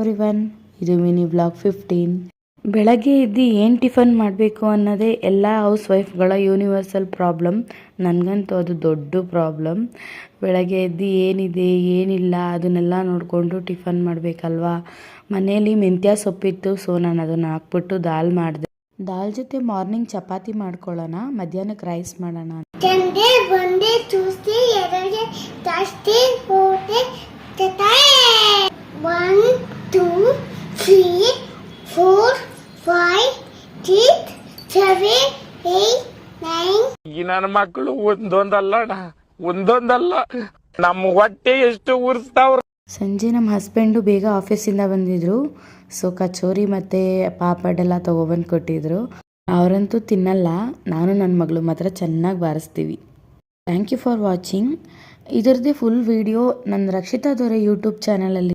Everyone, ಇದು mini blog 15. ಬೆಳಗ್ಗೆ ಎದ್ದು ಏನು ಟಿಫನ್ ಮಾಡಬೇಕು ಅನ್ನೋದೇ ಎಲ್ಲ ಹೌಸ್ ವೈಫ್ಗಳ ಯೂನಿವರ್ಸಲ್ ಪ್ರಾಬ್ಲಮ್. ನನಗಂತೂ ಅದು ದೊಡ್ಡ ಪ್ರಾಬ್ಲಮ್. ಬೆಳಗ್ಗೆ ಎದ್ದು ಏನಿದೆ ಏನಿಲ್ಲ ಅದನ್ನೆಲ್ಲ ನೋಡಿಕೊಂಡು ಟಿಫನ್ ಮಾಡಬೇಕಲ್ವಾ. ಮನೆಯಲ್ಲಿ ಮೆಂತ್ಯ ಸೊಪ್ಪಿತ್ತು, ಸೊ ನಾನು ಅದನ್ನು ಹಾಕ್ಬಿಟ್ಟು ದಾಲ್ ಮಾಡಿದೆ. ದಾಲ್ ಜೊತೆ ಮಾರ್ನಿಂಗ್ ಚಪಾತಿ ಮಾಡ್ಕೊಳ್ಳೋಣ, ಮಧ್ಯಾಹ್ನಕ್ಕೆ ರೈಸ್ ಮಾಡೋಣ. ಸಂಡೇ ಮಂಡೇ ಟ್ಯೂಸ್ಡೇ ಎರಡೇ ಥರ್ಸ್ಡೇ ಫೋರ್ಡೇ 1 2 3 4 5 6 7 8 9. ಈ ನನ್ನ ಮಕ್ಕಳು ಒಂದೊಂದಲ್ಲ ನಮ್ಮ ಹೊಟ್ಟೆ ಎಷ್ಟು ಉರ್ಸ್ತಾವ್ರ. ಸಂಜೆ ನಮ್ಮ ಹಸ್ಬೆಂಡು ಬೇಗ ಆಫೀಸಿಂದ ಬಂದಿದ್ರು, ಸೊ ಕಚೋರಿ ಮತ್ತು ಪಾಪಡ್ ಎಲ್ಲ ತೊಗೊಬಂದು ಕೊಟ್ಟಿದ್ರು. ಅವರಂತೂ ತಿನ್ನಲ್ಲ, ನಾನು ನನ್ನ ಮಗಳು ಮಾತ್ರ ಚೆನ್ನಾಗಿ ಬಾರಿಸ್ತೀವಿ. Thank you for watching. ಇದರದ್ದೇ ಫುಲ್ ವಿಡಿಯೋ ನನ್ನ ರಕ್ಷಿತಾ ದೊರೆ ಯೂಟ್ಯೂಬ್ ಚಾನಲಲ್ಲಿ